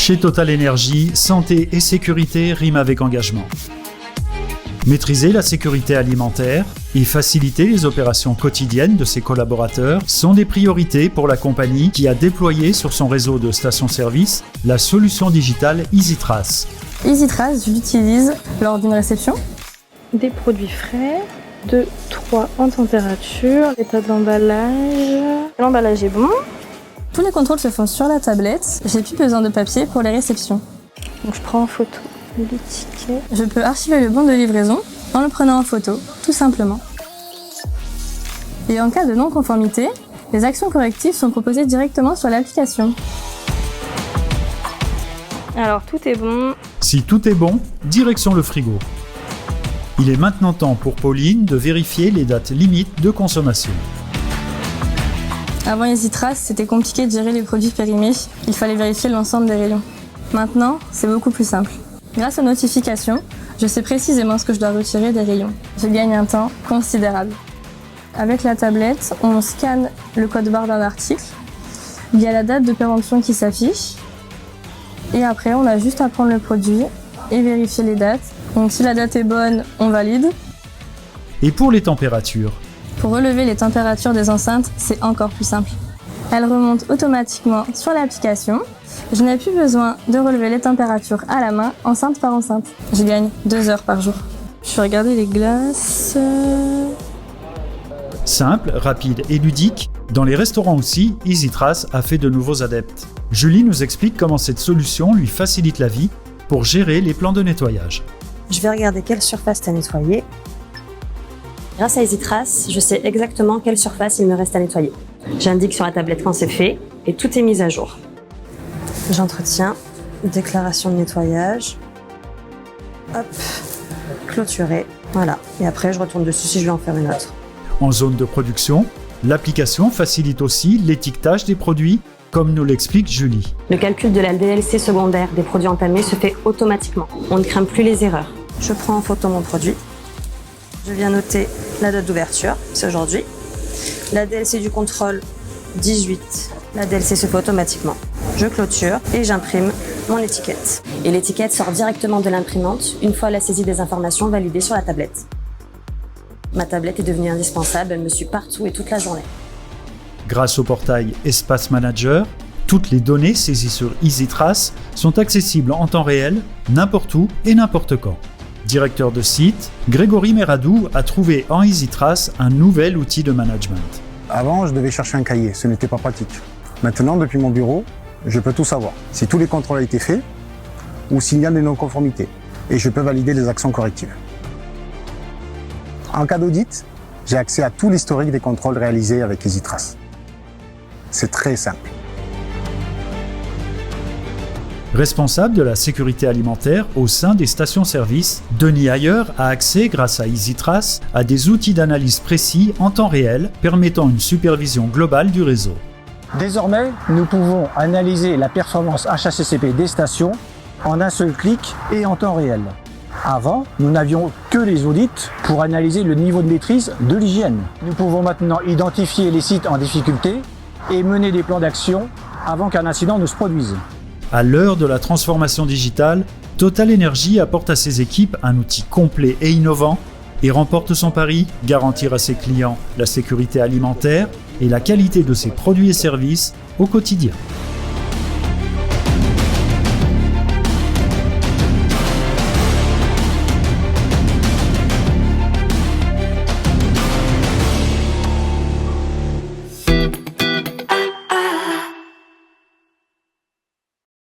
Chez Total Energy, santé et sécurité riment avec engagement. Maîtriser la sécurité alimentaire et faciliter les opérations quotidiennes de ses collaborateurs sont des priorités pour la compagnie qui a déployé sur son réseau de stations-service la solution digitale EasyTrace. EasyTrace, je l'utilise lors d'une réception. Des produits frais, 2, 3 en température, l'état de l'emballage. L'emballage est bon. Tous les contrôles se font sur la tablette, j'ai plus besoin de papier pour les réceptions. Donc je prends en photo le ticket. Je peux archiver le bon de livraison en le prenant en photo, tout simplement. Et en cas de non-conformité, les actions correctives sont proposées directement sur l'application. Alors tout est bon. Si tout est bon, direction le frigo. Il est maintenant temps pour Pauline de vérifier les dates limites de consommation. Avant EasyTrace, c'était compliqué de gérer les produits périmés, il fallait vérifier l'ensemble des rayons. Maintenant, c'est beaucoup plus simple. Grâce aux notifications, je sais précisément ce que je dois retirer des rayons. Je gagne un temps considérable. Avec la tablette, on scanne le code barre d'un article, il y a la date de péremption qui s'affiche, et après on a juste à prendre le produit et vérifier les dates. Donc si la date est bonne, on valide. Et pour les températures? Pour relever les températures des enceintes, c'est encore plus simple. Elles remontent automatiquement sur l'application. Je n'ai plus besoin de relever les températures à la main, enceinte par enceinte. Je gagne 2 heures par jour. Je vais regarder les glaces. Simple, rapide et ludique, dans les restaurants aussi, EasyTrace a fait de nouveaux adeptes. Julie nous explique comment cette solution lui facilite la vie pour gérer les plans de nettoyage. Je vais regarder quelle surface tu as nettoyée. Grâce à EasyTrace, je sais exactement quelle surface il me reste à nettoyer. J'indique sur la tablette quand c'est fait et tout est mis à jour. J'entretiens, déclaration de nettoyage, hop, clôturer, voilà. Et après, je retourne dessus si je vais en faire une autre. En zone de production, l'application facilite aussi l'étiquetage des produits, comme nous l'explique Julie. Le calcul de la DLC secondaire des produits entamés se fait automatiquement. On ne craint plus les erreurs. Je prends en photo mon produit. Je viens noter la date d'ouverture, c'est aujourd'hui. La DLC du contrôle, 18. La DLC se fait automatiquement. Je clôture et j'imprime mon étiquette. Et l'étiquette sort directement de l'imprimante une fois la saisie des informations validée sur la tablette. Ma tablette est devenue indispensable, elle me suit partout et toute la journée. Grâce au portail Espace Manager, toutes les données saisies sur EasyTrace sont accessibles en temps réel, n'importe où et n'importe quand. Directeur de site, Grégory Meradou a trouvé en EasyTrace un nouvel outil de management. Avant, je devais chercher un cahier, ce n'était pas pratique. Maintenant, depuis mon bureau, je peux tout savoir. Si tous les contrôles ont été faits ou s'il y a des non-conformités. Et je peux valider les actions correctives. En cas d'audit, j'ai accès à tout l'historique des contrôles réalisés avec EasyTrace. C'est très simple. Responsable de la sécurité alimentaire au sein des stations-service, Denis Ayer a accès, grâce à EasyTrace, à des outils d'analyse précis en temps réel permettant une supervision globale du réseau. Désormais, nous pouvons analyser la performance HACCP des stations en un seul clic et en temps réel. Avant, nous n'avions que les audits pour analyser le niveau de maîtrise de l'hygiène. Nous pouvons maintenant identifier les sites en difficulté et mener des plans d'action avant qu'un incident ne se produise. À l'heure de la transformation digitale, Total Energy apporte à ses équipes un outil complet et innovant et remporte son pari, garantir à ses clients la sécurité alimentaire et la qualité de ses produits et services au quotidien.